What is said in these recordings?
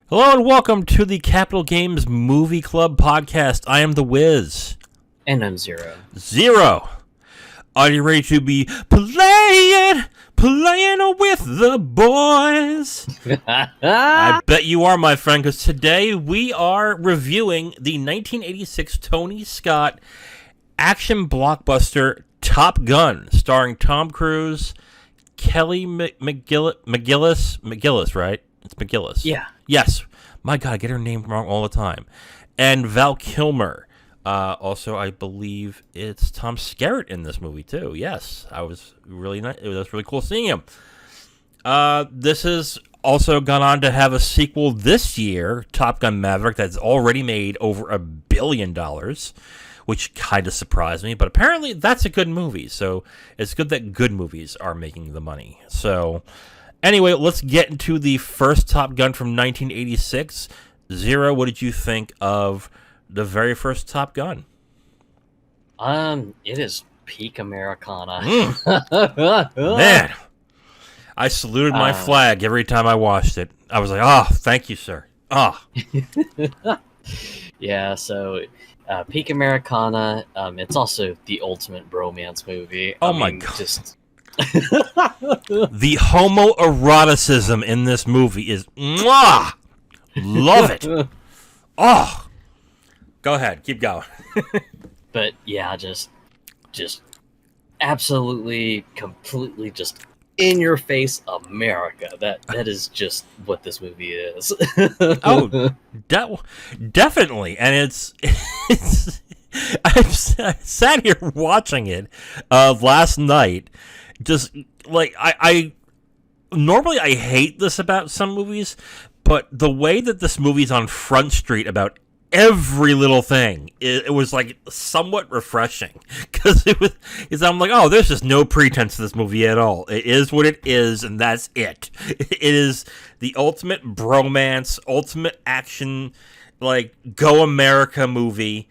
Hello and welcome to the Capital Games Movie Club podcast. I am the Wiz. And I'm Zero. Zero. Are you ready to be playing with the boys? I bet you are, my friend, because today we are reviewing the 1986 Tony Scott action blockbuster Top Gun, starring Tom Cruise, Kelly McGillis, right? It's McGillis. Yeah. Yes. My God, I get her name wrong all the time. And Val Kilmer. Also, I believe it's Tom Skerritt in this movie, too. Yes. I was really nice. It was really cool seeing him. This has also gone on to have a sequel this year, Top Gun Maverick, that's already made over $1 billion, which kind of surprised me. But apparently, that's a good movie. So it's good that good movies are making the money. So anyway, let's get into the first Top Gun from 1986. Zero, what did you think of the very first Top Gun? It is peak Americana. Man, I saluted my flag every time I watched it. I was like, oh, thank you, sir. Oh. Yeah, so peak Americana. It's also the ultimate bromance movie. My God. The homoeroticism in this movie is mwah! Love it. Oh. Go ahead, keep going. But yeah, just absolutely, completely just in your face America. That is just what this movie is. Oh, definitely. And it's I sat here watching it last night. Just like I normally I hate this about some movies, but the way that this movie's on Front Street about every little thing, it was like somewhat refreshing because I'm like, oh, there's just no pretense to this movie at all. It is what it is, and that's it. It is the ultimate bromance, ultimate action, like Go America movie.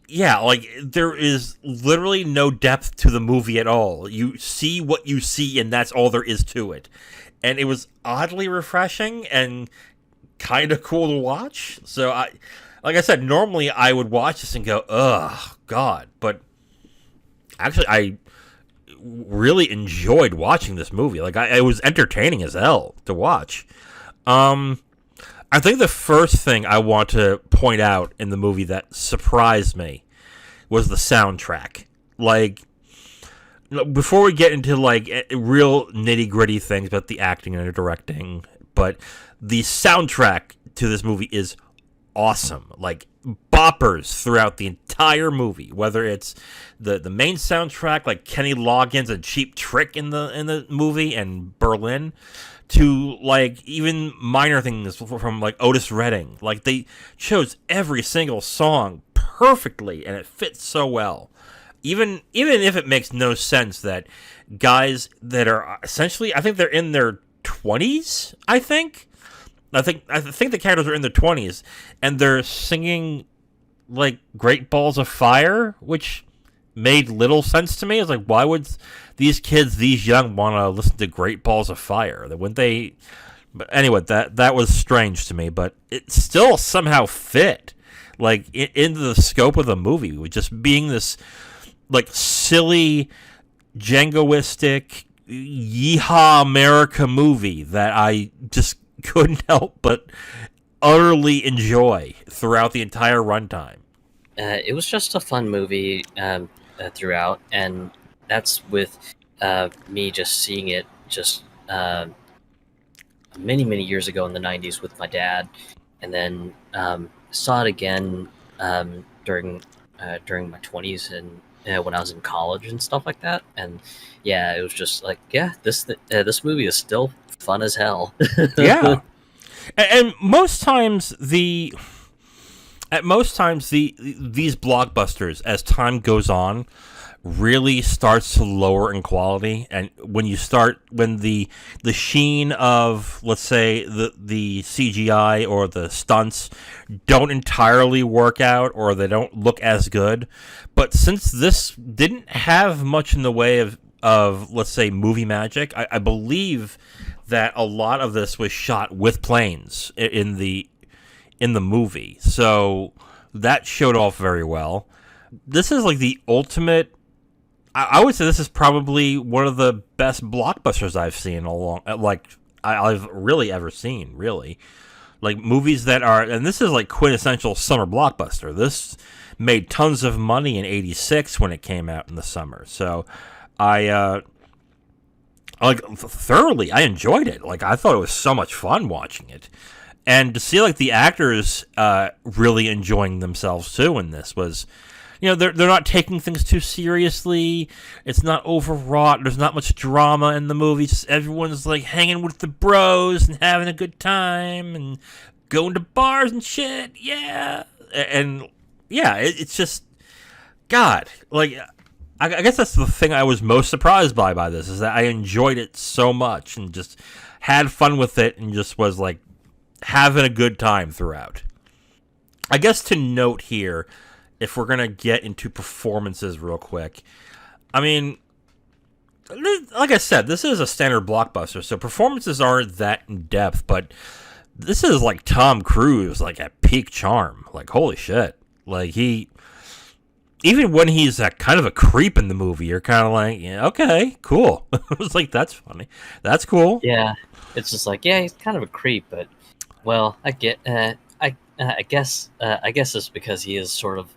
Yeah, like, there is literally no depth to the movie at all. You see what you see, and that's all there is to it. And it was oddly refreshing and kind of cool to watch. So, like I said, normally I would watch this and go, ugh, God. But actually, I really enjoyed watching this movie. Like, it was entertaining as hell to watch. I think the first thing I want to point out in the movie that surprised me was the soundtrack. Like, before we get into, like, real nitty-gritty things about the acting and the directing, but the soundtrack to this movie is awesome. Like, boppers throughout the entire movie, whether it's the main soundtrack, like Kenny Loggins and Cheap Trick in the movie and Berlin, to, like, even minor things from, like, Otis Redding. Like, they chose every single song perfectly, and it fits so well. Even if it makes no sense that guys that are essentially, I think they're in their 20s, I think the characters are in their 20s, and they're singing, like, Great Balls of Fire, which made little sense to me. It's like, why would these kids, these young, want to listen to Great Balls of Fire? Wouldn't they? But anyway, that was strange to me, but it still somehow fit, like, into the scope of the movie, with just being this, like, silly, jingoistic, yeehaw America movie that I just couldn't help but utterly enjoy throughout the entire runtime. It was just a fun movie throughout, and that's with me just seeing it just many years ago in the 90s with my dad, and then saw it again during my 20s and when I was in college and stuff like that. And yeah, it was just like, yeah, this movie is still fun as hell. Yeah, and most times these blockbusters, as time goes on, really starts to lower in quality. And when the sheen of, let's say, the CGI or the stunts don't entirely work out, or they don't look as good. But since this didn't have much in the way of let's say, movie magic, I believe that a lot of this was shot with planes in the movie. So that showed off very well. This is like the ultimate. I would say this is probably one of the best blockbusters I've seen I've really ever seen. Really, like movies that are, and this is like quintessential summer blockbuster. This made tons of money in '86 when it came out in the summer. So I thoroughly. I enjoyed it. Like I thought it was so much fun watching it. And to see like the actors really enjoying themselves too in this was, they're not taking things too seriously. It's not overwrought. There's not much drama in the movie. Just everyone's like hanging with the bros and having a good time and going to bars and shit. Yeah, and yeah, it's just God. Like I guess that's the thing I was most surprised by this is that I enjoyed it so much and just had fun with it and just was like having a good time throughout. I guess to note here, if we're going to get into performances real quick, I mean, like I said, this is a standard blockbuster, so performances aren't that in depth, but this is like Tom Cruise, like at peak charm. Like, holy shit. Like, even when he's kind of a creep in the movie, you're kind of like, yeah, okay, cool. I was like, that's funny. That's cool. Yeah. It's just like, yeah, he's kind of a creep, but well, I guess it's because he is sort of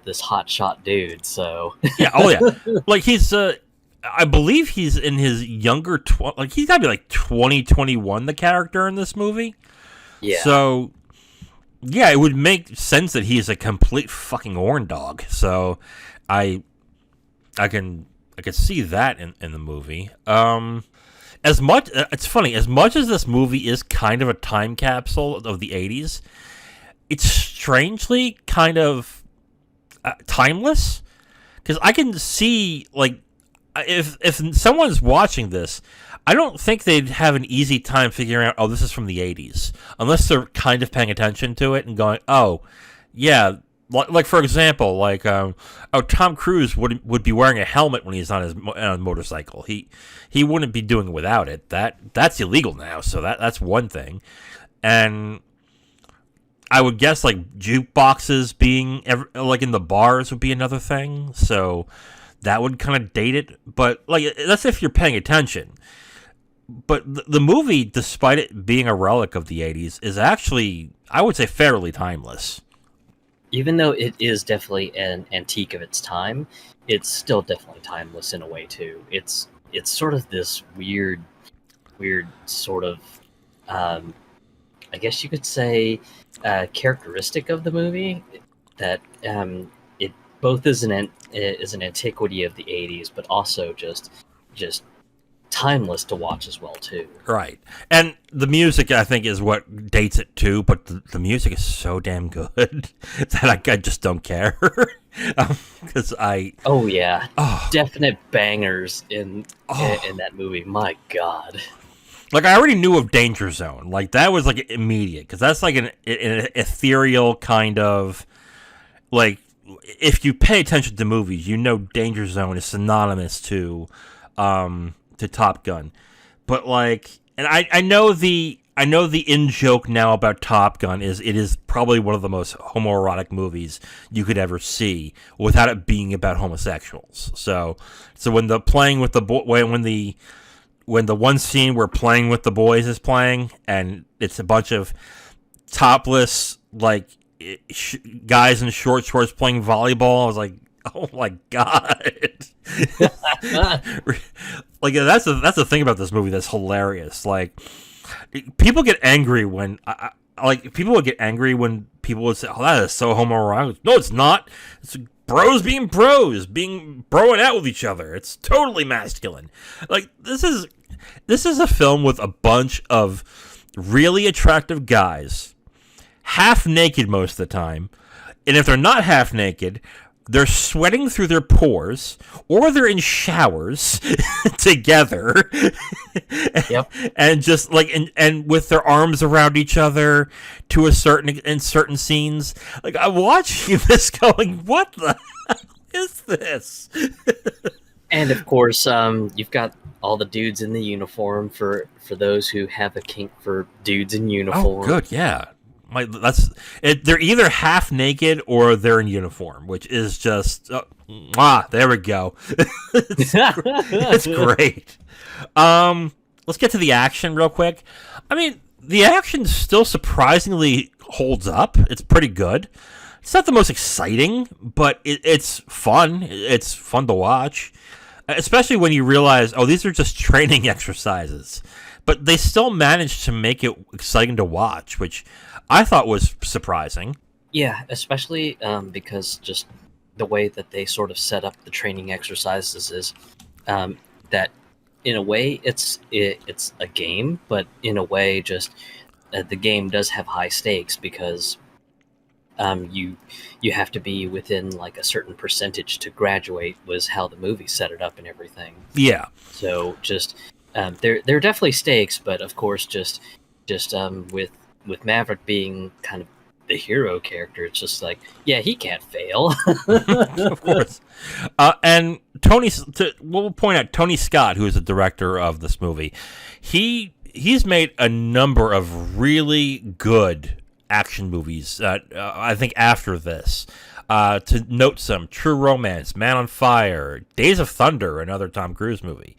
this hotshot dude. So yeah, oh yeah, like he's I believe he's in his younger like he's gotta be like 21, the character in this movie. Yeah. So yeah, it would make sense that he's a complete fucking horn dog. So I can see that in the movie. As much it's funny, as much as this movie is kind of a time capsule of the 80s, it's strangely kind of timeless, because I can see, like, if someone's watching this, I don't think they'd have an easy time figuring out, oh, this is from the 80s, unless they're kind of paying attention to it and going, oh, yeah. Like for example, like Tom Cruise would be wearing a helmet when he's on his motorcycle. He wouldn't be doing it without it. That's illegal now. So that's one thing. And I would guess like jukeboxes being like in the bars would be another thing. So that would kind of date it. But like that's if you're paying attention. But the movie, despite it being a relic of the 80s, is actually, I would say, fairly timeless. Even though it is definitely an antique of its time, it's still definitely timeless in a way too. It's sort of this weird sort of, I guess you could say, characteristic of the movie that it both is an antiquity of the 80s, but also just timeless to watch as well too. Right. And the music, I think, is what dates it too, but the music is so damn good that I just don't care. Because definite bangers in that movie. My God. Like, I already knew of Danger Zone. Like, that was like immediate, because that's like an ethereal kind of, like, if you pay attention to movies, you know Danger Zone is synonymous to Top Gun. But like, and I know the in joke now about Top Gun is it is probably one of the most homoerotic movies you could ever see without it being about homosexuals. So when the playing with the when the one scene where playing with the boys is playing and it's a bunch of topless like guys in short shorts playing volleyball, I was like, oh my God. Like that's the thing about this movie that's hilarious. Like, people get angry when people would get angry when people would say, "Oh, that is so homoerotic." No, it's not. It's bros being bros, being broing out with each other. It's totally masculine. Like, this is a film with a bunch of really attractive guys, half naked most of the time, and if they're not half naked, they're sweating through their pores, or they're in showers together. Yep. And just like, and with their arms around each other in certain scenes. Like, I'm watching this going, what the hell is this? And of course, you've got all the dudes in the uniform for those who have a kink for dudes in Oh, uniform. good, yeah. That's it. They're either half naked or they're in uniform, which is just there we go. It's great. Let's get to the action real quick. I mean, the action still surprisingly holds up. It's pretty good. It's not the most exciting, but it's fun. It's fun to watch, especially when you realize, oh, these are just training exercises. But they still managed to make it exciting to watch, which I thought was surprising. Yeah, especially because just the way that they sort of set up the training exercises is that in a way it's a game, but in a way just the game does have high stakes because you have to be within like a certain percentage to graduate was how the movie set it up and everything. Yeah. So just there are definitely stakes, but of course just with Maverick being kind of the hero character, it's just like, yeah, he can't fail. Of course. And we'll point out Tony Scott, who is the director of this movie. He's made a number of really good action movies. I think after this, to note some: True Romance, Man on Fire, Days of Thunder, another Tom Cruise movie.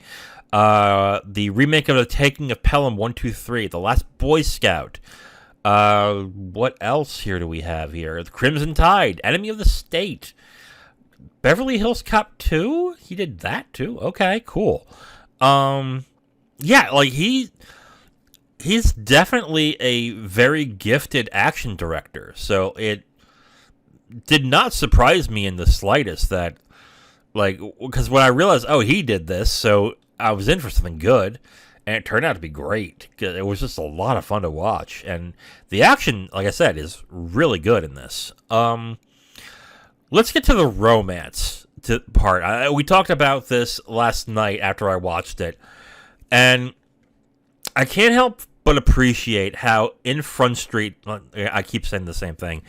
The remake of The Taking of Pelham 1, 2, 3, The Last Boy Scout. What else here do we have here? The Crimson Tide, Enemy of the State, Beverly Hills Cop 2. He did that too. Okay, cool. Yeah, like he's definitely a very gifted action director. So it did not surprise me in the slightest that, like, because when I realized, oh, he did this, so I was in for something good. And it turned out to be great. It was just a lot of fun to watch. And the action, like I said, is really good in this. Let's get to the romance part. We talked about this last night after I watched it. And I can't help but appreciate how in Front Street, I keep saying the same thing,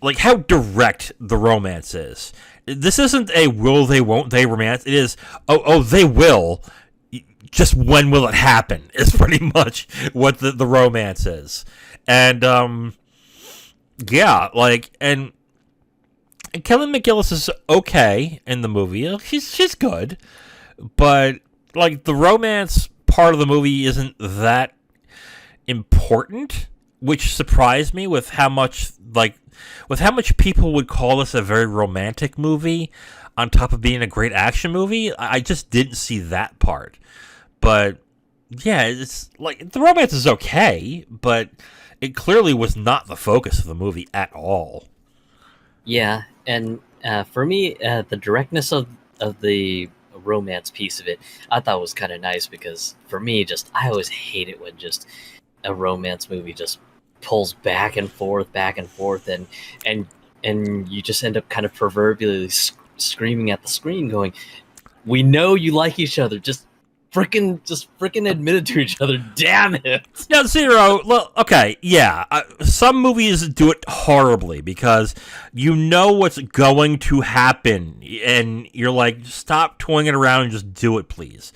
like how direct the romance is. This isn't a will they, won't they romance. It is, oh, they will. Just when will it happen is pretty much what the romance is. And, yeah, like, and Kelly McGillis is okay in the movie. She's good. But, like, the romance part of the movie isn't that important, which surprised me with how much people would call this a very romantic movie on top of being a great action movie. I just didn't see that part. But, yeah, it's like, the romance is okay, but it clearly was not the focus of the movie at all. Yeah, and for me, the directness of the romance piece of it, I thought was kind of nice because for me, just I always hate it when just a romance movie just pulls back and forth, and you just end up kind of proverbially screaming at the screen, going, "We know you like each other, just frickin' admit it to each other, damn it." Now, Zero, well, okay, yeah, some movies do it horribly because you know what's going to happen, and you're like, stop toying it around and just do it, please.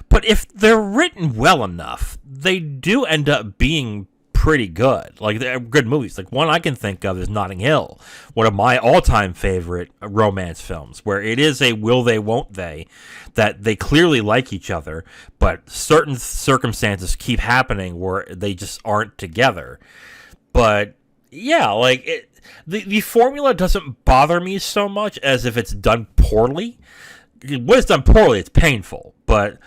But if they're written well enough, they do end up being pretty good. Like, they're good movies. Like, one I can think of is Notting Hill, one of my all-time favorite romance films, where it is a will they, won't they, that they clearly like each other, but certain circumstances keep happening where they just aren't together. But, yeah, like, the formula doesn't bother me so much as if it's done poorly. When it's done poorly, it's painful, but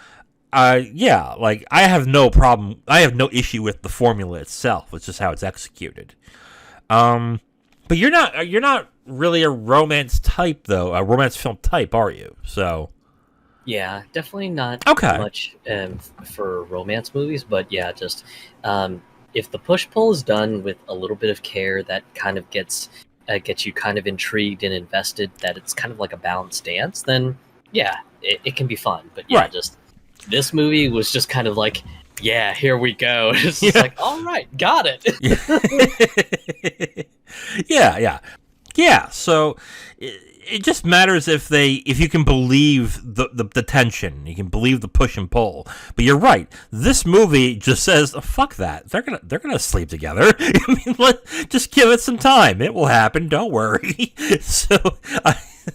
yeah, like, I have no problem. I have no issue with the formula itself. It's just how it's executed. But you're not really a romance type, though. A romance film type, are you? So. Yeah, definitely not Okay. much for romance movies, but yeah, just if the push pull is done with a little bit of care, that kind of gets you kind of intrigued and invested. That it's kind of like a balanced dance. Then yeah, it can be fun. But yeah, Right. just. This movie was just kind of like, yeah, here we go. It's just like, all right, got it. Yeah. Yeah. So it just matters if you can believe the tension, you can believe the push and pull. But you're right. This movie just says, oh, "Fuck that! They're gonna sleep together." I mean, just give it some time. It will happen. Don't worry. So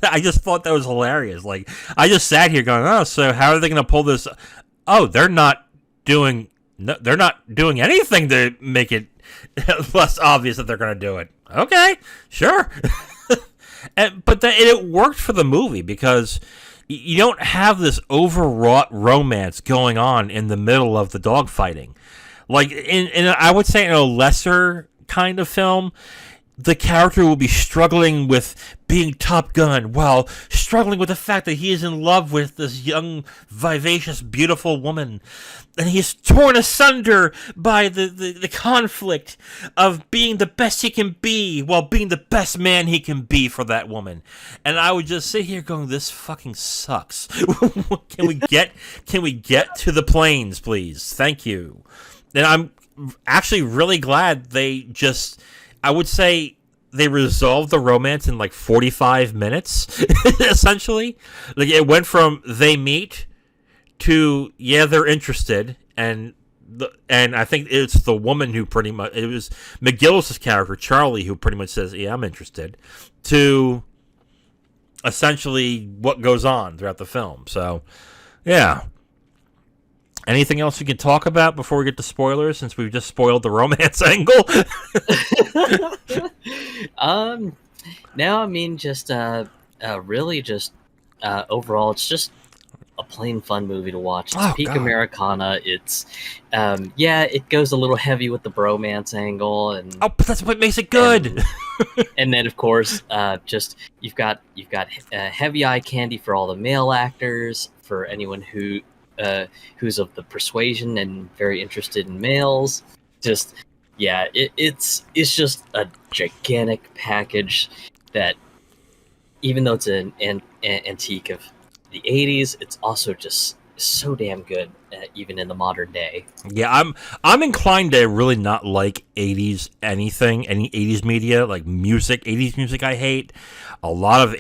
I just thought that was hilarious. Like, I just sat here going, "Oh, so how are they gonna pull this?" Oh, they're not doing anything to make it less obvious that they're gonna do it. Okay, sure. But it worked for the movie because you don't have this overwrought romance going on in the middle of the dogfighting. Like in I would say in a lesser kind of film, the character will be struggling with being Top Gun while struggling with the fact that he is in love with this young, vivacious, beautiful woman. And he is torn asunder by the conflict of being the best he can be while being the best man he can be for that woman. And I would just sit here going, this fucking sucks. Can we get to the planes, please? Thank you. And I'm actually really glad I would say they resolved the romance in like 45 minutes, essentially. Like, it went from they meet to, yeah, they're interested, and I think it's the woman who pretty much, it was McGillis' character, Charlie, who pretty much says, yeah, I'm interested, to essentially what goes on throughout the film. So, yeah. Anything else we can talk about before we get to spoilers, since we've just spoiled the romance angle? No, I mean, just really just overall, it's just a plain fun movie to watch. It's peak Americana. It's it goes a little heavy with the bromance angle, and but that's what makes it good. And then, of course, just you've got heavy eye candy for all the male actors, for anyone who's of the persuasion and very interested in males. Just it's just a gigantic package that, even though it's an antique of the 80s, it's also just so damn good, even in the modern day. Yeah, I'm inclined to really not like 80s anything, any 80s media, like music. 80s music I hate. A lot of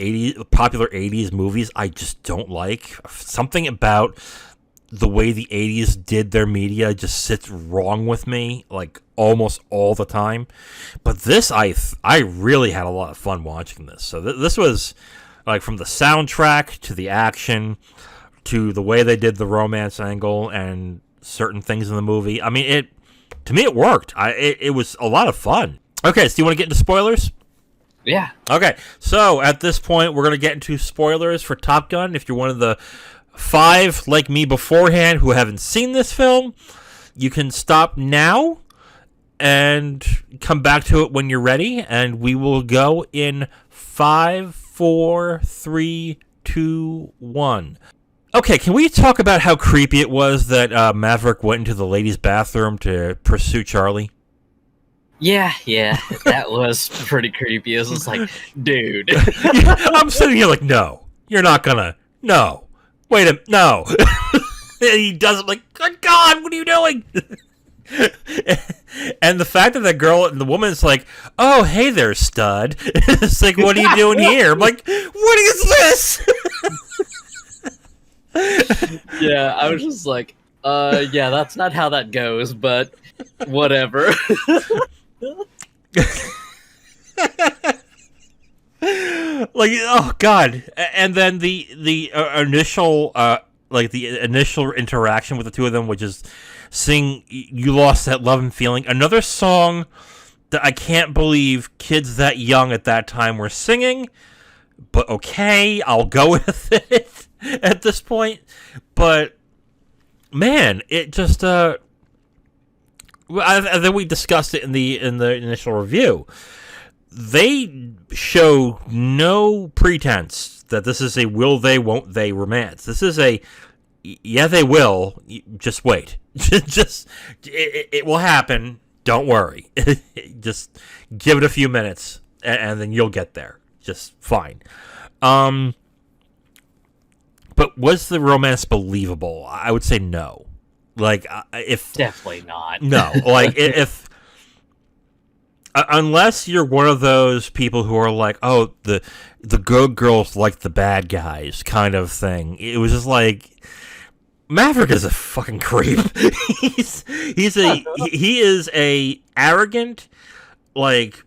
popular 80s movies I just don't like. Something about the way the 80s did their media just sits wrong with me, like, almost all the time. But this, I really had a lot of fun watching this. So this was, like, from the soundtrack to the action to the way they did the romance angle and certain things in the movie. I mean, to me, it worked. It was a lot of fun. Okay, so do you want to get into spoilers? Yeah. Okay, so at this point, we're going to get into spoilers for Top Gun. If you're one of the 5 like me beforehand who haven't seen this film, you can stop now and come back to it when you're ready, and we will go in 5, 4, 3, 2, 1. Okay, can we talk about how creepy it was that Maverick went into the ladies' bathroom to pursue Charlie? Yeah, that was pretty creepy. It was just like, dude. I'm sitting here like, no, you're not gonna, no. Wait a minute, no. And he does it like, good God, what are you doing? And the fact that the girl and the woman's like, oh, hey there, stud. It's like, what are you doing here? I'm like, what is this? Yeah, I was just like, yeah, that's not how that goes, but whatever. Like, oh God. And then the initial interaction with the two of them, which is sing You Lost That Love and Feeling, another song that I can't believe kids that young at that time were singing, but okay, I'll go with it at this point. But man, it just I think we discussed it in the initial review. They show no pretense that this is a will they, won't they romance. This is a, yeah, they will. Just wait. It will happen. Don't worry. Just give it a few minutes, and then you'll get there. Just fine. But was the romance believable? I would say no. Like, if definitely not. No, like if unless you're one of those people who are like, oh, the good girls like the bad guys kind of thing. It was just like, Maverick is a fucking creep. he is a arrogant, like,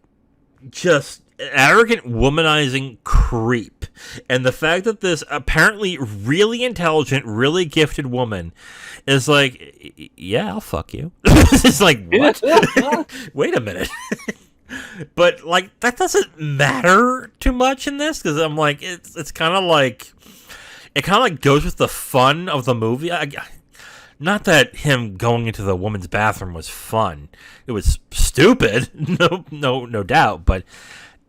just arrogant, womanizing creep. And the fact that this apparently really intelligent, really gifted woman is like, yeah, I'll fuck you. It's like, what? Wait a minute. But, like, that doesn't matter too much in this, because I'm like, it's kind of like, it kind of like goes with the fun of the movie. Not that him going into the woman's bathroom was fun. It was stupid, no doubt, but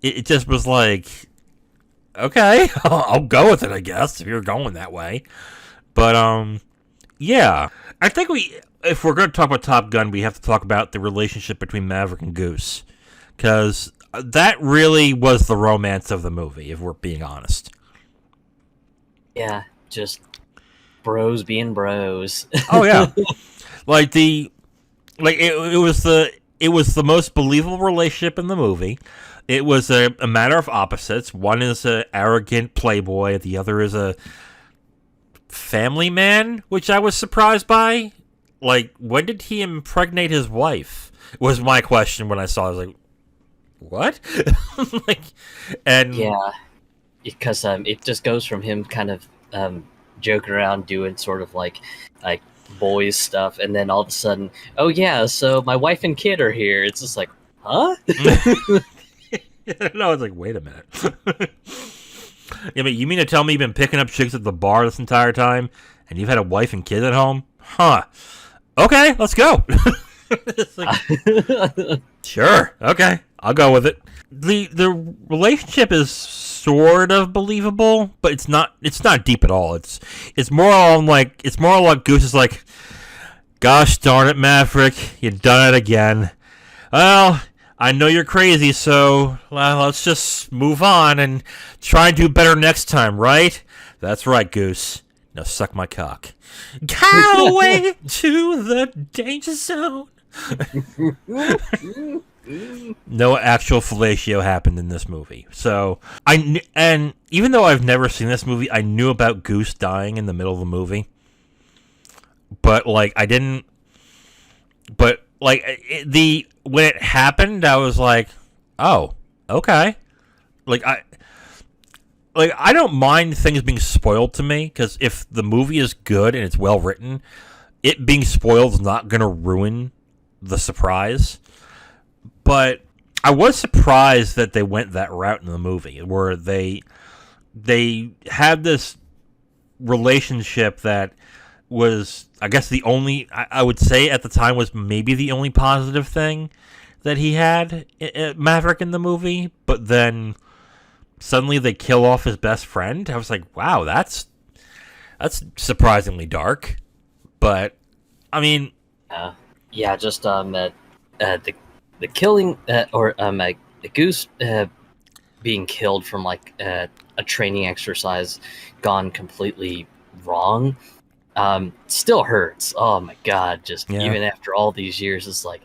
it just was like, okay, I'll go with it, I guess, if you're going that way. But, yeah. I think if we're going to talk about Top Gun, we have to talk about the relationship between Maverick and Goose. Because that really was the romance of the movie, if we're being honest. Yeah, just bros being bros. Oh, yeah. It was the most believable relationship in the movie. It was a matter of opposites. One is an arrogant playboy. The other is a family man, which I was surprised by. Like, when did he impregnate his wife? Was my question when I saw it. I was like, what? Yeah, because it just goes from him kind of joking around, doing sort of like boys stuff, and then all of a sudden, oh yeah, so my wife and kid are here. It's just like, huh? No, it's like, wait a minute. You mean to tell me you've been picking up chicks at the bar this entire time, and you've had a wife and kid at home? Huh. Okay, let's go. It's like, sure, okay, I'll go with it. The relationship is sort of believable, but it's not deep at all. It's more like Goose is like, gosh darn it, Maverick, you done it again. Well, I know you're crazy, so let's just move on and try and do better next time, right? That's right, Goose. Now suck my cock. Cowaway to the danger zone. No actual fellatio happened in this movie. So and even though I've never seen this movie, I knew about Goose dying in the middle of the movie. But like I didn't. But like when it happened, I was like, oh, okay. I don't mind things being spoiled to me, because if the movie is good and it's well written, it being spoiled is not going to ruin the surprise. But I was surprised that they went that route in the movie, where they had this relationship that was, I guess, the only, I would say at the time, was maybe the only positive thing that he had, Maverick, in the movie. But then suddenly they kill off his best friend. I was like, wow, that's surprisingly dark. But I mean, just the killing or the Goose being killed from like a training exercise gone completely wrong still hurts. Oh my god, just even after all these years, it's like,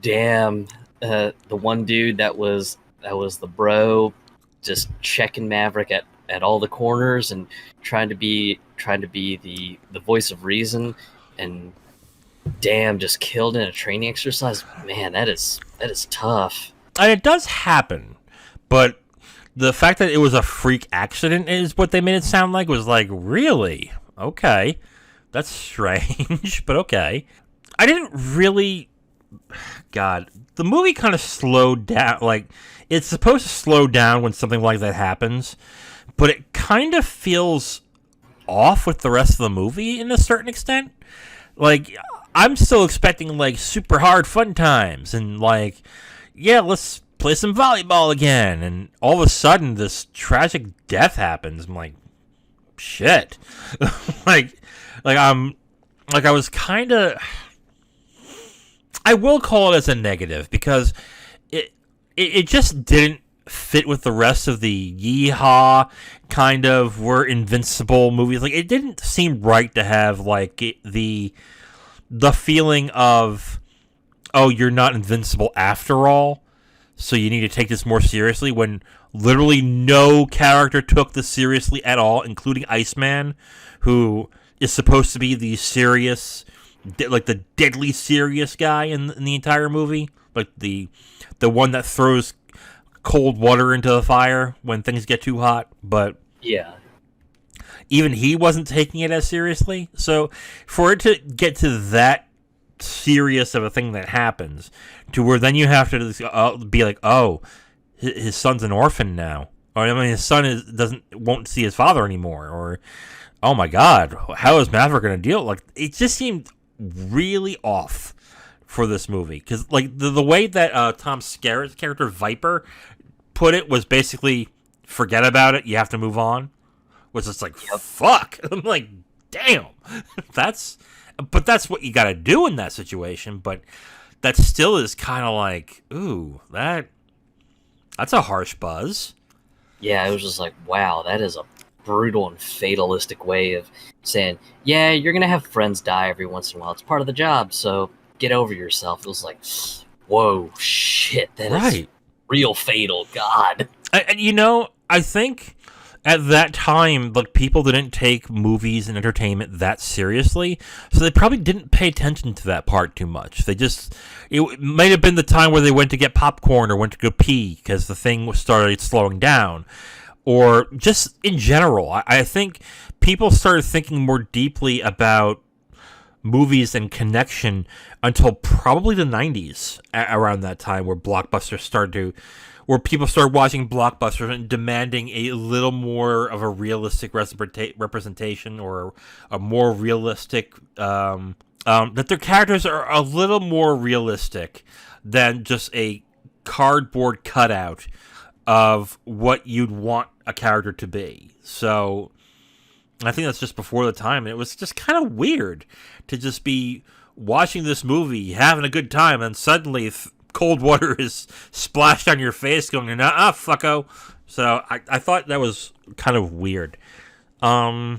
damn, the one dude that was the bro, just checking Maverick at all the corners and trying to be the voice of reason, and damn, just killed in a training exercise. Man, that is tough. And it does happen, but the fact that it was a freak accident is what they made it sound like. Was like, really? Okay, that's strange, but okay. I didn't really. God, the movie kind of slowed down. Like, it's supposed to slow down when something like that happens, but it kind of feels off with the rest of the movie in a certain extent. Like, I'm still expecting, like, super hard fun times and, like, yeah, let's play some volleyball again. And all of a sudden, this tragic death happens. I'm like, shit. I was kind of. I will call it as a negative, because it just didn't fit with the rest of the yeehaw kind of we're invincible movies. Like, it didn't seem right to have like the feeling of, oh, you're not invincible after all. so you need to take this more seriously, when literally no character took this seriously at all, including Iceman, who is supposed to be the serious, like the deadly serious guy in the entire movie, like the one that throws cold water into the fire when things get too hot. But Yeah. even he wasn't taking it as seriously. So for it to get to that serious of a thing that happens, to where then you have to be like, oh, his son's an orphan now, or I mean, his son won't see his father anymore, or oh my God, how is Maverick going to deal? Like, it just seemed really off for this movie, because like the way that Tom Skerritt's character Viper put it was basically, forget about it, you have to move on. Was just like, fuck. I'm like, damn, that's what you got to do in that situation. But that still is kind of like, ooh, that's a harsh buzz. Yeah, it was just like, wow, that is a brutal and fatalistic way of saying, yeah, you're gonna have friends die every once in a while. It's part of the job, so get over yourself. It was like, whoa, shit, that is real fatal. God. And I think at that time, like, people didn't take movies and entertainment that seriously, so they probably didn't pay attention to that part too much. It might have been the time where they went to get popcorn or went to go pee because the thing started slowing down, or just in general. I think people started thinking more deeply about movies and connection until probably the 90s, around that time, where where people started watching blockbusters and demanding a little more of a realistic representation, or a more realistic, that their characters are a little more realistic than just a cardboard cutout of what you'd want a character to be. So I think that's just before the time, and it was just kind of weird to just be watching this movie, having a good time, and suddenly cold water is splashed on your face, going, fucko. So I thought that was kind of weird. Yeah,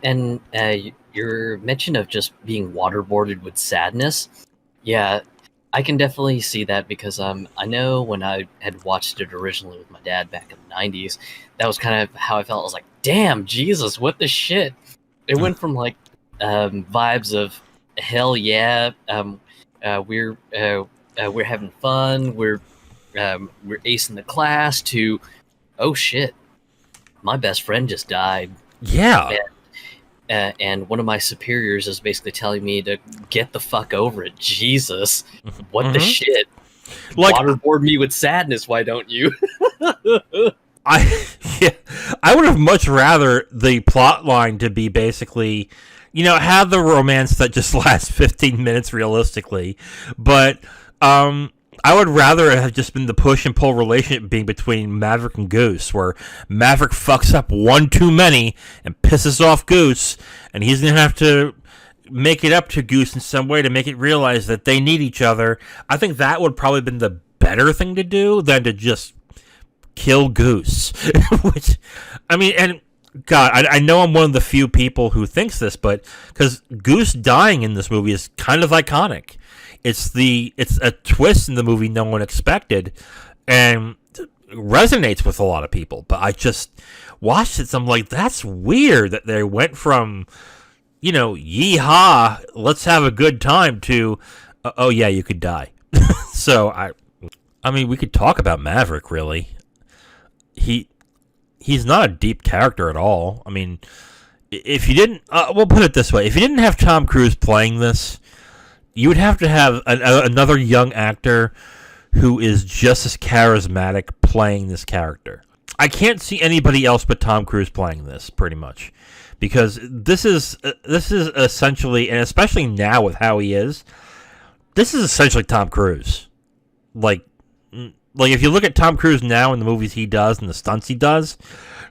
and your mention of just being waterboarded with sadness, yeah, I can definitely see that, because I know when I had watched it originally with my dad back in the 90s, that was kind of how I felt. I was like, damn, Jesus, what the shit? It went from like vibes of hell yeah, we're having fun, we're acing the class, to oh shit, my best friend just died. Yeah. And one of my superiors is basically telling me to get the fuck over it. Jesus, what the shit? Like, waterboard me with sadness, why don't you? I would have much rather the plot line to be basically, have the romance that just lasts 15 minutes realistically, but I would rather it have just been the push and pull relationship being between Maverick and Goose, where Maverick fucks up one too many and pisses off Goose, and he's going to have to make it up to Goose in some way to make it realize that they need each other. I think that would probably have been the better thing to do than to just kill Goose. Which, I mean, and God, I know I'm one of the few people who thinks this, but because Goose dying in this movie is kind of iconic. It's a twist in the movie no one expected, and resonates with a lot of people. But I just watched it, so I'm like, that's weird that they went from, yee-haw, let's have a good time, to, oh yeah, you could die. So I mean, we could talk about Maverick, really. He's not a deep character at all. I mean, if you didn't, we'll put it this way: if you didn't have Tom Cruise playing this, you would have to have another young actor who is just as charismatic playing this character. I can't see anybody else but Tom Cruise playing this, pretty much, because this is essentially, and especially now with how he is, this is essentially Tom Cruise. Like if you look at Tom Cruise now in the movies he does and the stunts he does,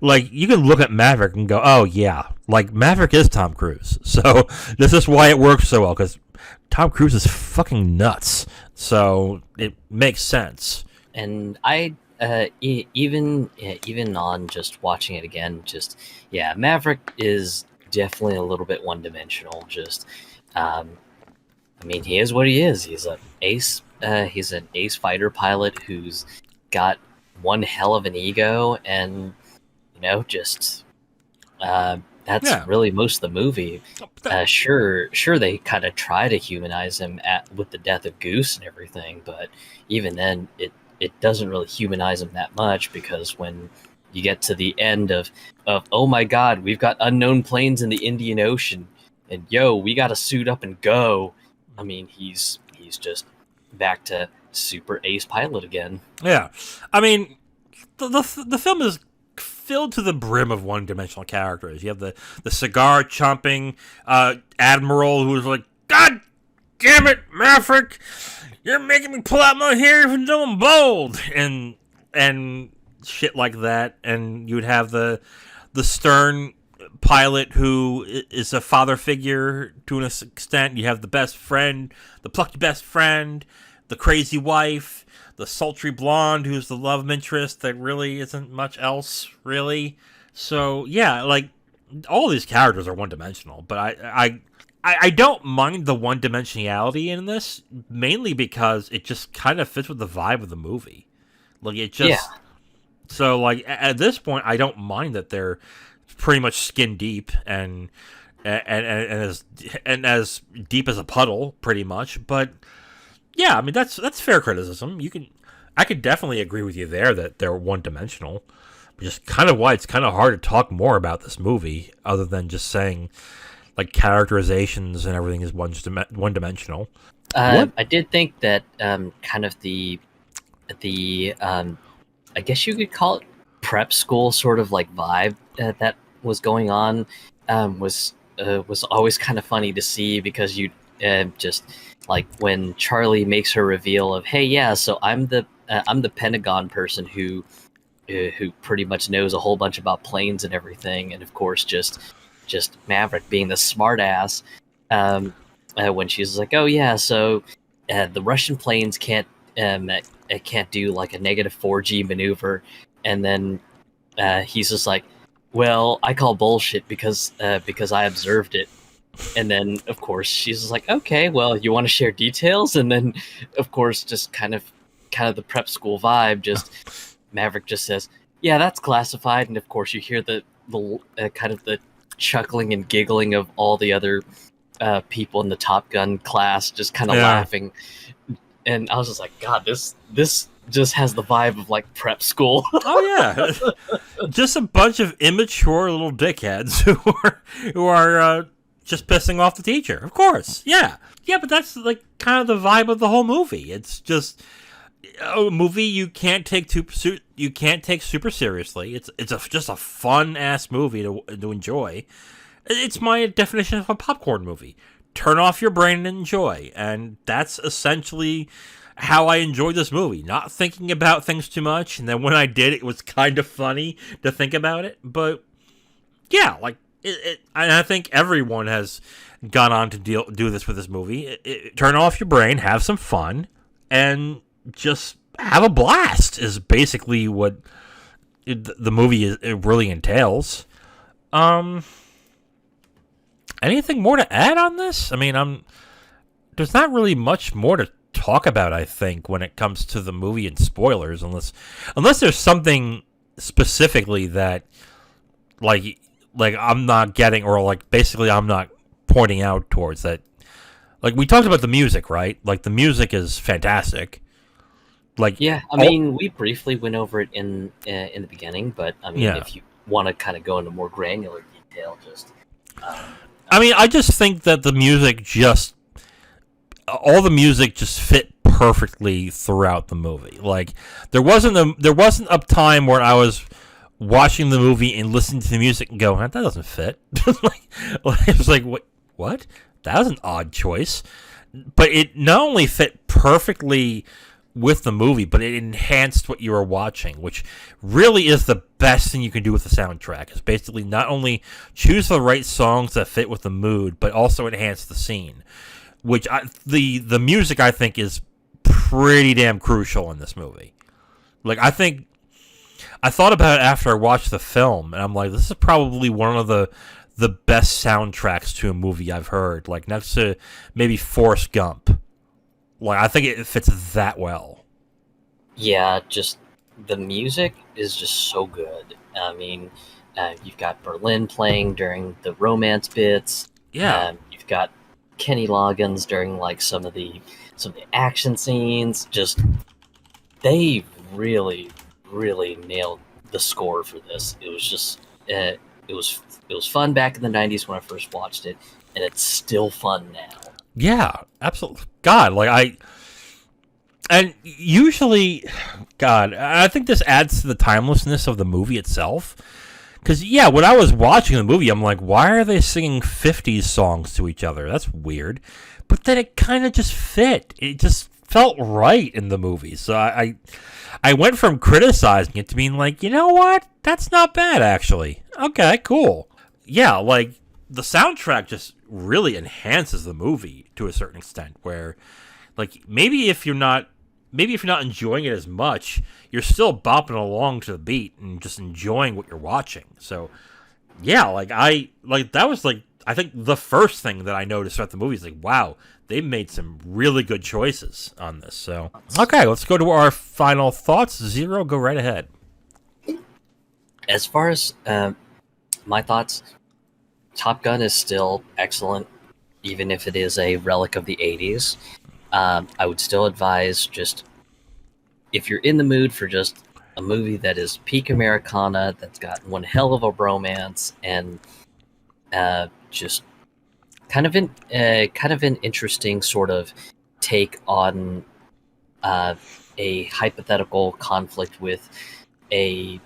like, you can look at Maverick and go, oh yeah, like, Maverick is Tom Cruise. So this is why it works so well, because Tom Cruise is fucking nuts. So it makes sense. And I even on just watching it again, just, yeah, Maverick is definitely a little bit one-dimensional. Just, I mean, he is what he is. He's an ace he's an ace fighter pilot who's got one hell of an ego, and just that's Yeah. really most of the movie. Sure, they kind of try to humanize him with the death of Goose and everything, but even then, it doesn't really humanize him that much, because when you get to the end of oh my God, we've got unknown planes in the Indian Ocean, and we got to suit up and go. I mean, he's just back to super ace pilot again. Yeah. I mean, the film is filled to the brim of one-dimensional characters. You have the cigar chomping admiral who's like, God damn it, Maverick, you're making me pull out my hair even though I'm bald, and shit like that. And you'd have the stern pilot who is a father figure to an extent. You have the best friend, the plucky best friend, the crazy wife, the sultry blonde who's the love interest that really isn't much else, really. So, yeah, like, all these characters are one-dimensional, but I don't mind the one-dimensionality in this, mainly because it just kind of fits with the vibe of the movie. Like, it just... Yeah. So, like, at this point, I don't mind that they're pretty much skin deep and as deep as a puddle, pretty much, but... Yeah, I mean that's fair criticism. I could definitely agree with you there that they're one-dimensional. Which is kind of why it's kind of hard to talk more about this movie, other than just saying like characterizations and everything is one-dimensional. I did think that kind of the I guess you could call it prep school sort of like vibe that was going on was always kind of funny to see, because you just like when Charlie makes her reveal of, hey, yeah, so I'm the Pentagon person who pretty much knows a whole bunch about planes and everything, and of course just Maverick being the smart ass when she's like, oh yeah, so the Russian planes can't do like a negative 4G maneuver, and then he's just like, well, I call bullshit because I observed it. And then, of course, she's just like, okay, well, you want to share details? And then, of course, just kind of the prep school vibe, just Maverick just says, yeah, that's classified. And, of course, you hear the kind of the chuckling and giggling of all the other people in the Top Gun class just kind of laughing. And I was just like, God, this just has the vibe of, like, prep school. Oh, yeah. Just a bunch of immature little dickheads who are just pissing off the teacher, of course. Yeah, but that's like kind of the vibe of the whole movie. It's just a movie you can't take super seriously. It's just a fun ass movie to enjoy. It's my definition of a popcorn movie. Turn off your brain and enjoy, and that's essentially how I enjoyed this movie. Not thinking about things too much, and then when I did, it was kind of funny to think about it. But yeah, like. And I think everyone has gone on to do this with this movie. Turn off your brain, have some fun, and just have a blast is basically what the movie it really entails. Anything more to add on this? I mean, there's not really much more to talk about, I think, when it comes to the movie and spoilers, unless there's something specifically that, like I'm not getting, or like basically I'm not pointing out towards that. Like we talked about the music, right? Like the music is fantastic. Like yeah, I mean we briefly went over it in the beginning, but I mean if you want to kind of go into more granular detail, just. I mean, I just think that all the music just fit perfectly throughout the movie. Like there wasn't a time where I was watching the movie and listening to the music and go, that doesn't fit. It was like, what? That was an odd choice. But it not only fit perfectly with the movie, but it enhanced what you were watching, which really is the best thing you can do with the soundtrack. Is basically not only choose the right songs that fit with the mood, but also enhance the scene. Which the music, I think, is pretty damn crucial in this movie. Like, I thought about it after I watched the film, and I'm like, this is probably one of the best soundtracks to a movie I've heard, like next to maybe Forrest Gump. Like, I think it fits that well. Yeah, just the music is just so good. I mean, you've got Berlin playing during the romance bits. Yeah. You've got Kenny Loggins during like some of the action scenes. Just they really, really nailed the score for this. It was just it was fun back in the '90s when I first watched it, and it's still fun now. Yeah, absolutely. God, and usually, God, I think this adds to the timelessness of the movie itself. Because, yeah, when I was watching the movie, I'm like, why are they singing 50s songs to each other? That's weird. But then it kind of just fit. It just felt right in the movie. So I went from criticizing it to being like, you know what? That's not bad, actually. Okay, cool. Yeah, like, the soundtrack just really enhances the movie to a certain extent, where, like, maybe if you're not enjoying it as much, you're still bopping along to the beat and just enjoying what you're watching. So, yeah, that was I think the first thing that I noticed throughout the movie is like, wow, they made some really good choices on this. So, okay, let's go to our final thoughts. Zero, go right ahead. As far as my thoughts, Top Gun is still excellent, even if it is a relic of the '80s. I would still advise, just if you're in the mood for just a movie that is peak Americana, that's got one hell of a romance, and just kind of an interesting sort of take on a hypothetical conflict with a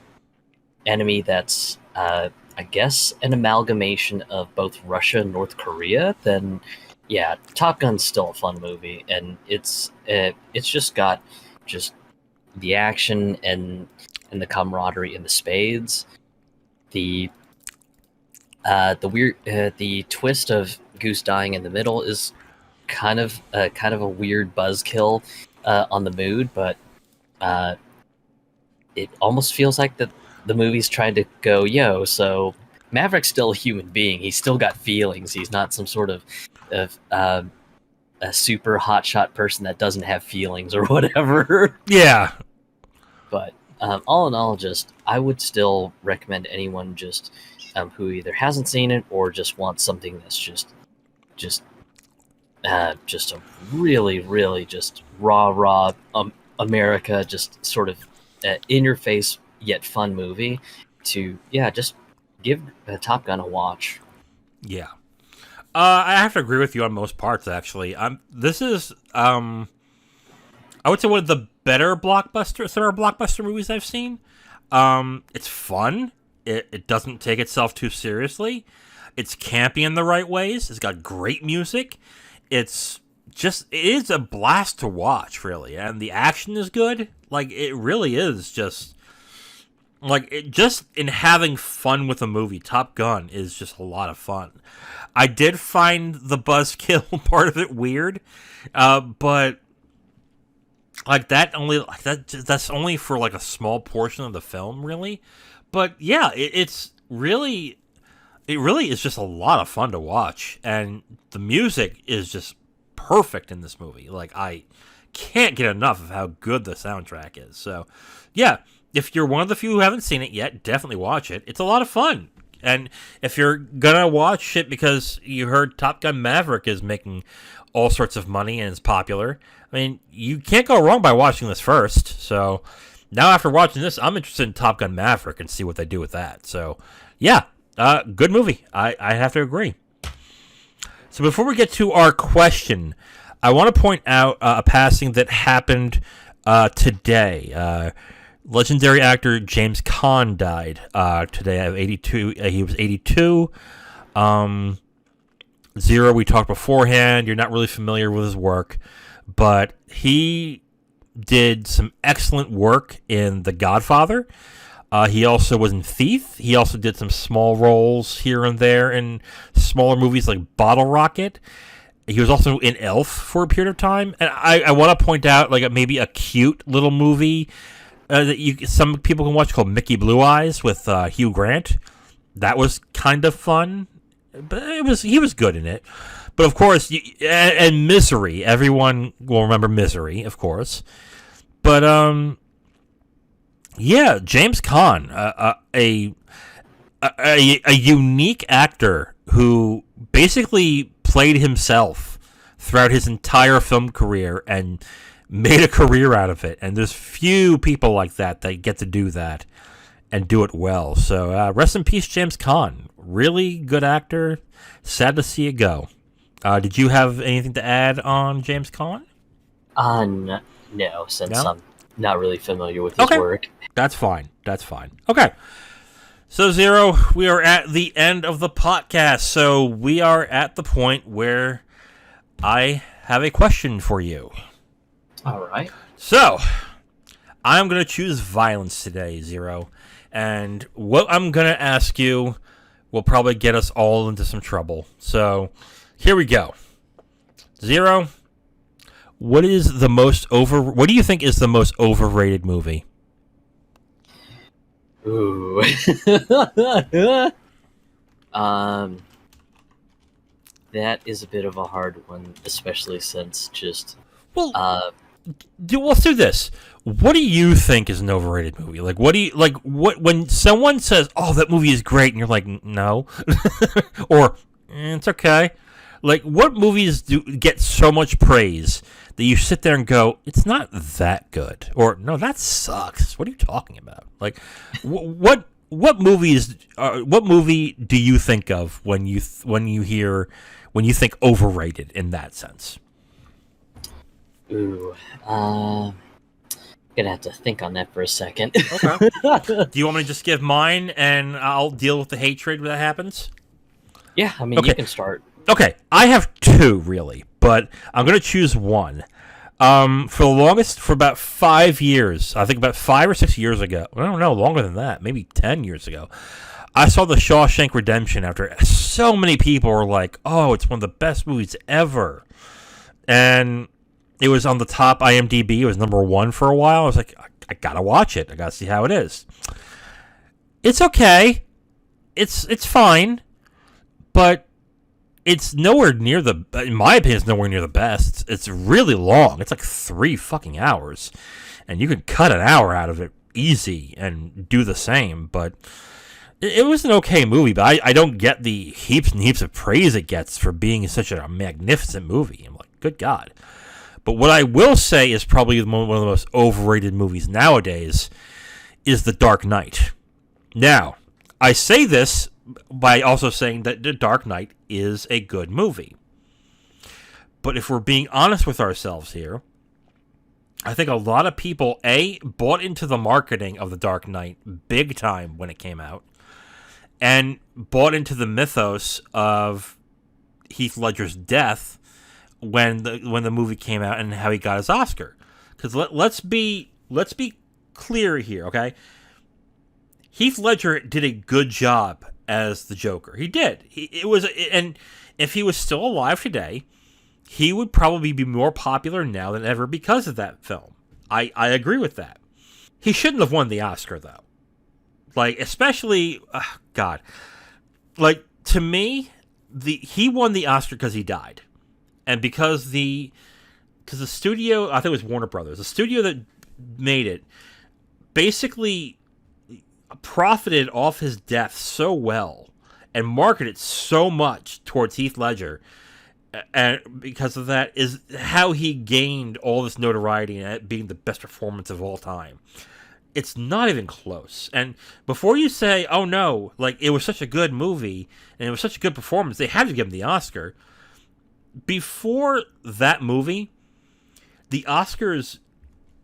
enemy that's I guess an amalgamation of both Russia and North Korea, then yeah, Top Gun's still a fun movie, and it's just got just the action and the camaraderie and the spades. The weird the twist of Goose dying in the middle is kind of a weird buzzkill on the mood, but it almost feels like the movie's trying to go, yo, so Maverick's still a human being. He's still got feelings. He's not some sort of a super hotshot person that doesn't have feelings or whatever. Yeah. But all in all, just I would still recommend anyone just who either hasn't seen it or just wants something that's just a really just raw America, just sort of in your face yet fun movie to just give Top Gun a watch. Yeah. I have to agree with you on most parts, actually. This is, I would say, one of the better summer blockbuster movies I've seen. It's fun. It doesn't take itself too seriously. It's campy in the right ways. It's got great music. It is a blast to watch, really. And the action is good. Like, it really is just in having fun with a movie, Top Gun is just a lot of fun. I did find the buzzkill part of it weird, but that's only for like a small portion of the film, really. But yeah, it really is just a lot of fun to watch, and the music is just perfect in this movie. Like, I can't get enough of how good the soundtrack is. So, yeah. If you're one of the few who haven't seen it yet, definitely watch it. It's a lot of fun. And if you're going to watch it because you heard Top Gun Maverick is making all sorts of money and is popular, I mean, you can't go wrong by watching this first. So now after watching this, I'm interested in Top Gun Maverick and see what they do with that. So, yeah, good movie. I have to agree. So before we get to our question, I want to point out a passing that happened today. Legendary actor James Caan died today at 82. He was 82. Zero, we talked beforehand. You're not really familiar with his work, but he did some excellent work in The Godfather. He also was in Thief. He also did some small roles here and there in smaller movies like Bottle Rocket. He was also in Elf for a period of time. And I want to point out like maybe a cute little movie that some people can watch called Mickey Blue Eyes with Hugh Grant. That was kind of fun, but he was good in it. But of course, and Misery. Everyone will remember Misery, of course. But yeah, James Caan, a unique actor who basically played himself throughout his entire film career and made a career out of it. And there's few people like that get to do that and do it well. So rest in peace, James Caan. Really good actor. Sad to see it go. Did you have anything to add on James Caan? No, since I'm not really familiar with his work. That's fine. Okay. So, Zero, we are at the end of the podcast. So, we are at the point where I have a question for you. All right. So, I'm going to choose violence today, Zero. And what I'm going to ask you will probably get us all into some trouble. So, here we go. Zero, what do you think is the most overrated movie? Ooh. That is a bit of a hard one, especially since just let's do this. What do you think is an overrated movie? Like, what when someone says, "Oh, that movie is great," and you're like, "No," or "It's okay." Like, what movies get so much praise that you sit there and go, "It's not that good," or "No, that sucks"? What are you talking about? Like, what movie do you think of when you think overrated in that sense? Ooh, gonna have to think on that for a second. Okay. Do you want me to just give mine and I'll deal with the hatred when that happens? Yeah, I mean, You can start. Okay, I have two really, but I'm gonna choose one. For about 5 years, I think about 5 or 6 years ago, I don't know, longer than that, maybe 10 years ago, I saw The Shawshank Redemption after so many people were like, "Oh, it's one of the best movies ever." And it was on the top IMDb. It was number 1 for a while. I was like, I gotta watch it. I gotta see how it is. It's okay. It's fine. But it's nowhere near in my opinion, it's nowhere near the best. It's really long. It's like 3 fucking hours. And you could cut an hour out of it easy and do the same. But it was an okay movie. But I don't get the heaps and heaps of praise it gets for being such a magnificent movie. I'm like, good God. But what I will say is probably one of the most overrated movies nowadays is The Dark Knight. Now, I say this by also saying that The Dark Knight is a good movie. But if we're being honest with ourselves here, I think a lot of people, bought into the marketing of The Dark Knight big time when it came out, and bought into the mythos of Heath Ledger's death when the movie came out and how he got his Oscar. Because let's be clear here, okay? Heath Ledger did a good job as the Joker. He did. And if he was still alive today, he would probably be more popular now than ever because of that film. I agree with that. He shouldn't have won the Oscar though. Like, especially, God, like, to me, he won the Oscar because he died. And because the studio, I think it was Warner Brothers, the studio that made it, basically profited off his death so well and marketed so much towards Heath Ledger, and because of that is how he gained all this notoriety and being the best performance of all time. It's not even close. And before you say, "Oh no, like, it was such a good movie and it was such a good performance, they had to give him the Oscar," before that movie, the Oscars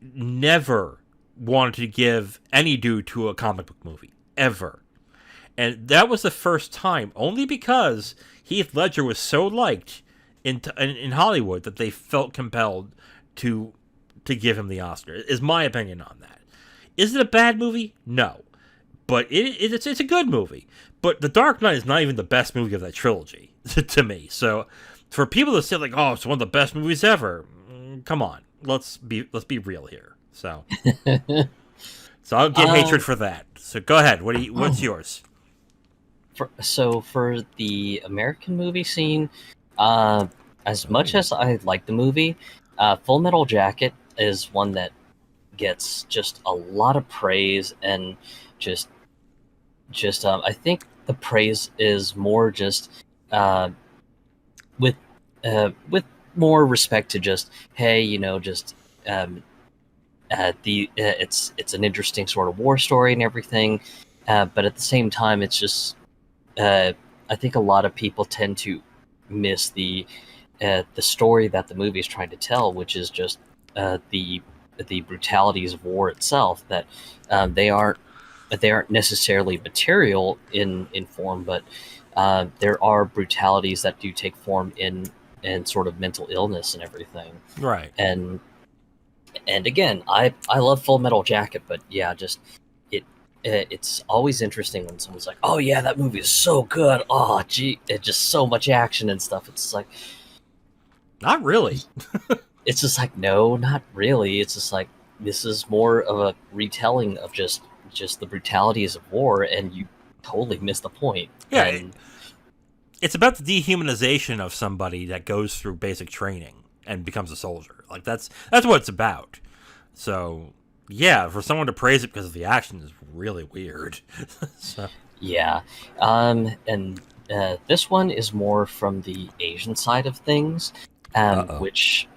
never wanted to give any due to a comic book movie, ever. And that was the first time, only because Heath Ledger was so liked in Hollywood that they felt compelled to give him the Oscar, is my opinion on that. Is it a bad movie? No. But it's a good movie. But The Dark Knight is not even the best movie of that trilogy, to me. So for people to say, like, "Oh, it's one of the best movies ever," come on, let's be real here. So I'll get hatred for that. So go ahead. What's yours? For the American movie scene, As much as I like the movie, Full Metal Jacket is one that gets just a lot of praise, and just I think the praise is more just uh, with with more respect to just, hey, just um, it's an interesting sort of war story and everything, but at the same time, it's just I think a lot of people tend to miss the story that the movie is trying to tell, which is just the brutalities of war itself. That they aren't necessarily material in form, but there are brutalities that do take form in sort of mental illness and everything. Right. And again, I love Full Metal Jacket, but yeah, just it it's always interesting when someone's like, "Oh yeah, that movie is so good. Oh gee, it just so much action and stuff." It's like, Not really. it's just like, no, not really. It's just like, this is more of a retelling of just the brutalities of war, and you totally missed the point. Yeah, And it's about the dehumanization of somebody that goes through basic training and becomes a soldier. Like that's what it's about. So yeah, for someone to praise it because of the action is really weird. So yeah, and this one is more from the Asian side of things, uh-oh. which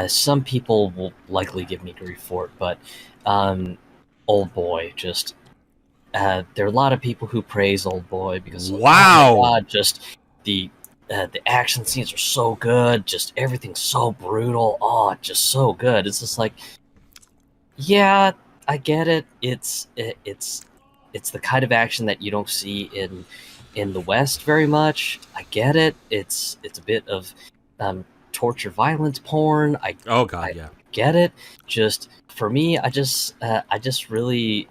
some people will likely give me grief for it, but Old Boy, just there are a lot of people who praise Old Boy because, like, oh my Wow. god, just the action scenes are so good, just everything's so brutal, oh, just so good. It's just like, yeah, I get it. It's the kind of action that you don't see in the West very much. I get it. It's a bit of um, torture, violence, porn. Oh god, I yeah. get it. Just for me, I just really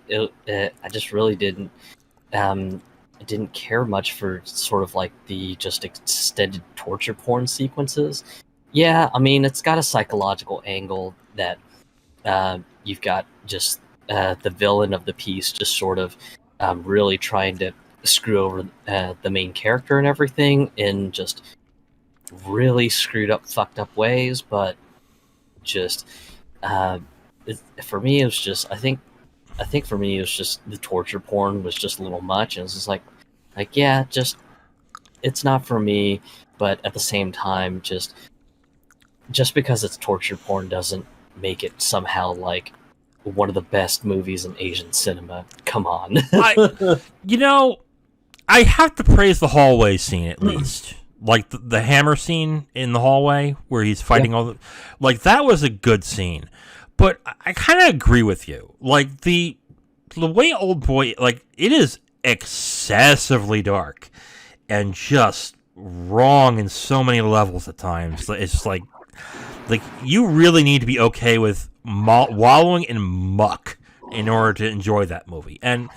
didn't care much for sort of like the just extended torture porn sequences. Yeah, I mean, it's got a psychological angle that you've got just the villain of the piece just sort of really trying to screw over the main character and everything in just really screwed up, fucked up ways. But just uh, for me, it was just I think for me it was just the torture porn was just a little much, and it's just like yeah, just it's not for me. But at the same time, just because it's torture porn doesn't make it somehow like one of the best movies in Asian cinema. Come on. I you know, I have to praise the hallway scene at least. Like the hammer scene in the hallway where he's fighting all the, like that was a good scene. But I kind of agree with you. Like the way Old Boy, like it is excessively dark and just wrong in so many levels at times. It's like you really need to be okay with wallowing in muck in order to enjoy that movie. And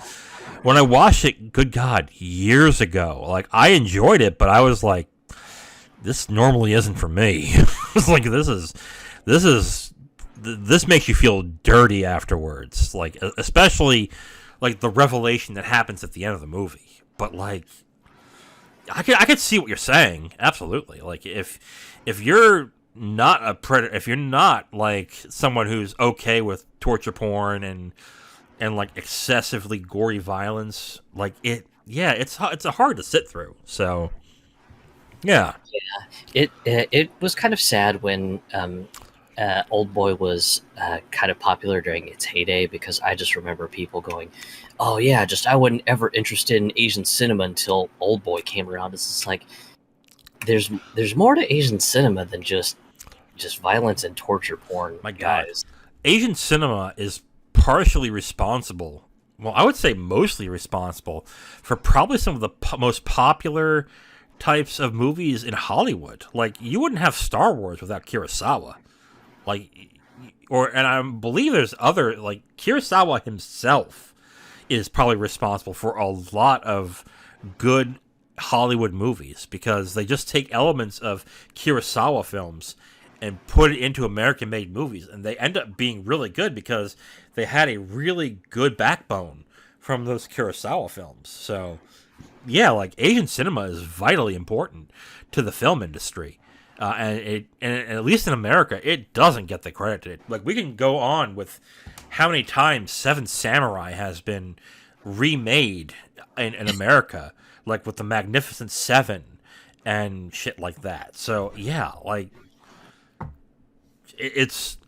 when I watched it, good God, years ago, like I enjoyed it, but I was like, this normally isn't for me. It's like this makes you feel dirty afterwards. Like especially like the revelation that happens at the end of the movie. But like, I could see what you're saying. Absolutely. Like if you're not a predator, if you're not like someone who's okay with torture porn and like excessively gory violence, like it's hard to sit through. So yeah. It was kind of sad when Old Boy was kind of popular during its heyday, because I just remember people going, "Oh yeah, just I wasn't ever interested in Asian cinema until Old Boy came around." It's just like there's more to Asian cinema than just violence and torture porn, My God, guys. Asian cinema is partially responsible. Well, I would say mostly responsible for probably some of the most popular types of movies in Hollywood. Like you wouldn't have Star Wars without Kurosawa. Like, and I believe there's other, like Kurosawa himself is probably responsible for a lot of good Hollywood movies because they just take elements of Kurosawa films and put it into American-made movies, and they end up being really good because they had a really good backbone from those Kurosawa films. So, yeah, like Asian cinema is vitally important to the film industry. And at least in America, it doesn't get the credit. Like, we can go on with how many times Seven Samurai has been remade in America, like with the Magnificent Seven and shit like that. So yeah, like it's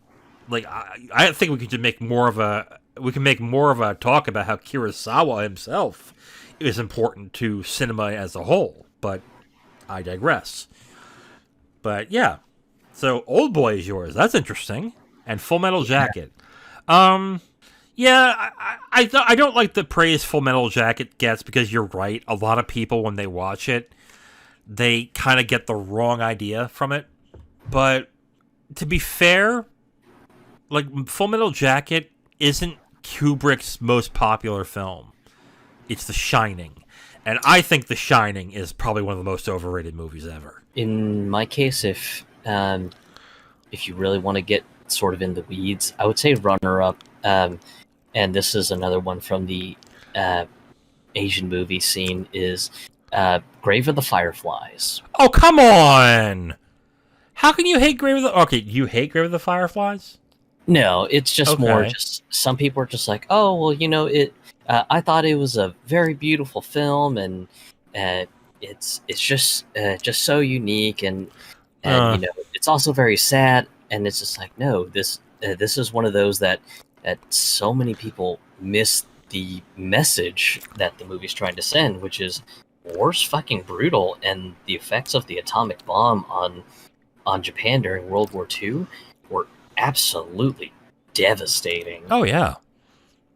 like I think we could just make more of a talk about how Kurosawa himself is important to cinema as a whole. But I digress. But yeah, so Old Boy is yours. That's interesting. And Full Metal Jacket. Yeah, I don't like the praise Full Metal Jacket gets, because you're right. A lot of people, when they watch it, they kind of get the wrong idea from it. But to be fair, like, Full Metal Jacket isn't Kubrick's most popular film. It's The Shining. And I think The Shining is probably one of the most overrated movies ever. In my case, if you really want to get sort of in the weeds, I would say runner-up, and this is another one from the Asian movie scene, is Grave of the Fireflies. Oh, come on! How can you hate Grave of the... Okay, you hate Grave of the Fireflies? No, it's just more just... Some people are just like, oh, well, I thought it was a very beautiful film, and it's just so unique, and it's also very sad, and it's just like, no, this is one of those that so many people miss the message that the movie's trying to send, which is war's fucking brutal, and the effects of the atomic bomb on Japan during World War II were absolutely devastating. Oh yeah.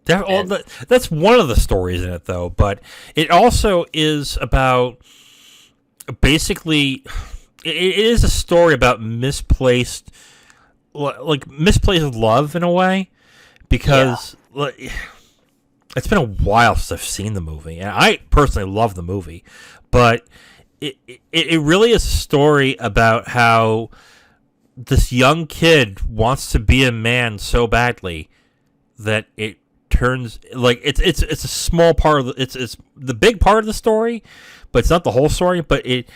That's one of the stories in it, though, but it also is about, basically, it is a story about misplaced love in a way, because it's been a while since I've seen the movie, and I personally love the movie, but it really is a story about how this young kid wants to be a man so badly that it turns, like, it's a small part of it's the big part of the story, but it's not the whole story. But it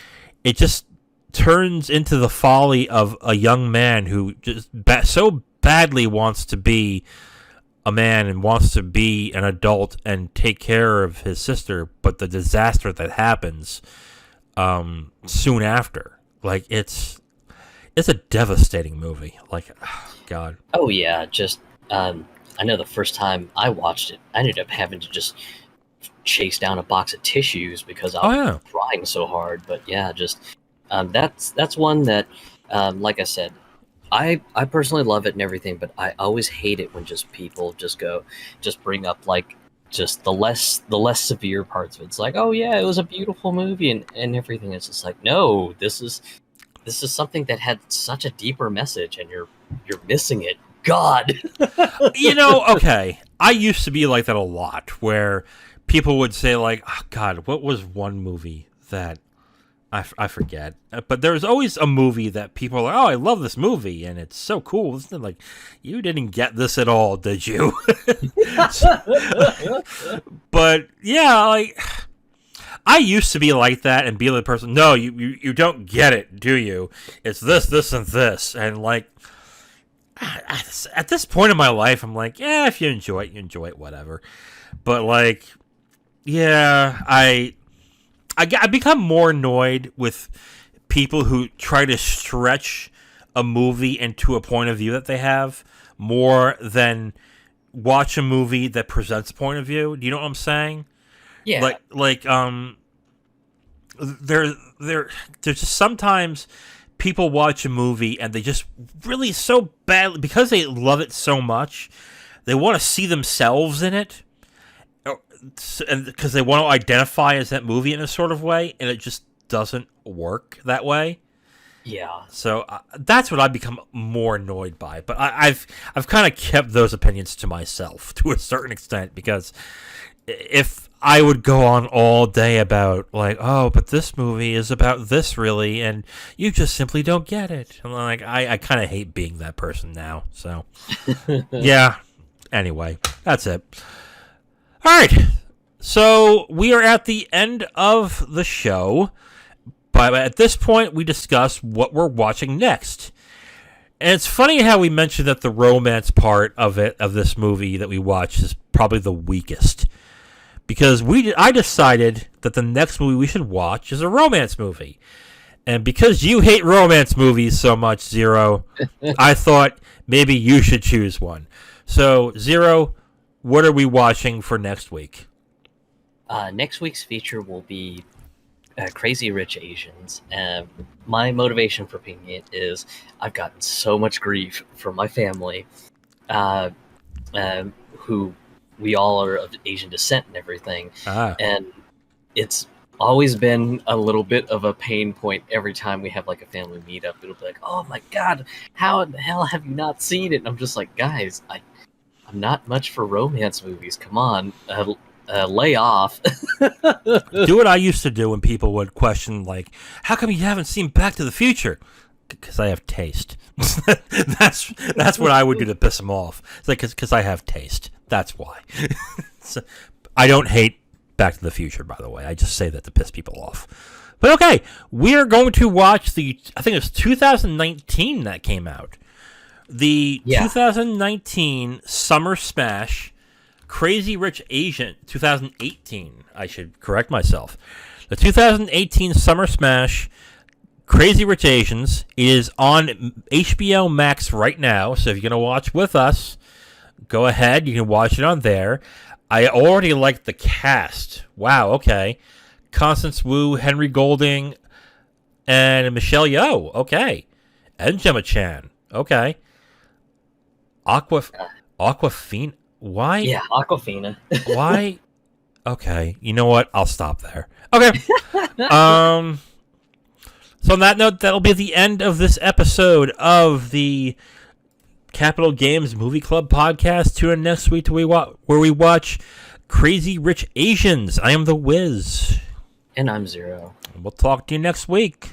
just turns into the folly of a young man who just so badly wants to be a man and wants to be an adult and take care of his sister, but the disaster that happens soon after, like, it's a devastating movie. Like, oh, God. Oh yeah, just I know the first time I watched it, I ended up having to just chase down a box of tissues because I was crying so hard. But yeah, just that's one that, like I said, I personally love it and everything, but I always hate it when just people just bring up, like, just the less severe parts of it. It's like, oh yeah, it was a beautiful movie and everything. It's just like, no, this is something that had such a deeper message, and you're missing it. God. Okay. I used to be like that a lot, where people would say, like, oh, God, what was one movie that I forget? But there's always a movie that people are like, oh, I love this movie, and it's so cool. Isn't it? Like, you didn't get this at all, did you? But yeah, like, I used to be like that and be the person, no, you don't get it, do you? It's this, and this. And, like, at this point in my life, I'm like, yeah, if you enjoy it, whatever. But, like, yeah, I become more annoyed with people who try to stretch a movie into a point of view that they have more than watch a movie that presents a point of view. Do you know what I'm saying? Yeah. There's just sometimes people watch a movie and they just really so badly, because they love it so much, they want to see themselves in it, and because they want to identify as that movie in a sort of way, and it just doesn't work that way. Yeah. So that's what I've become more annoyed by. But I've kind of kept those opinions to myself to a certain extent, because if I would go on all day about, like, oh, but this movie is about this, really, and you just simply don't get it. And, like, I kind of hate being that person now. So, yeah. Anyway, that's it. All right. So we are at the end of the show, but at this point we discuss what we're watching next. And it's funny how we mentioned that the romance part of this movie that we watched is probably the weakest. Because I decided that the next movie we should watch is a romance movie. And because you hate romance movies so much, Zero, I thought maybe you should choose one. So, Zero, what are we watching for next week? Next week's feature will be Crazy Rich Asians. My motivation for picking it is I've gotten so much grief from my family, who we all are of Asian descent and everything. And it's always been a little bit of a pain point every time we have like a family meetup. It'll be like, oh my god, how in the hell have you not seen it? And I'm just like, guys, I'm not much for romance movies. Come on, lay off. Do what I used to do when people would question, like, how come you haven't seen Back to the Future? Because I have taste. That's what I would do to piss them off. It's like, because I have taste. That's why. So, I don't hate Back to the Future, by the way. I just say that to piss people off. But okay, we are going to watch I think it was 2019 that came out. The 2019 Summer Smash, Crazy Rich Asian, 2018, I should correct myself. The 2018 Summer Smash, Crazy Rich Asians, is on HBO Max right now, so if you're going to watch with us, go ahead, you can watch it on there. I already like the cast. Wow, okay. Constance Wu, Henry Golding, and Michelle Yeoh, okay. And Gemma Chan, okay. Aquafina. Why? Yeah, Aquafina. Why? Okay. You know what? I'll stop there. Okay. So on that note, that'll be the end of this episode of the Capital Games Movie Club podcast. Tune in next week where we watch Crazy Rich Asians. I am the Wiz. And I'm Zero. We'll talk to you next week.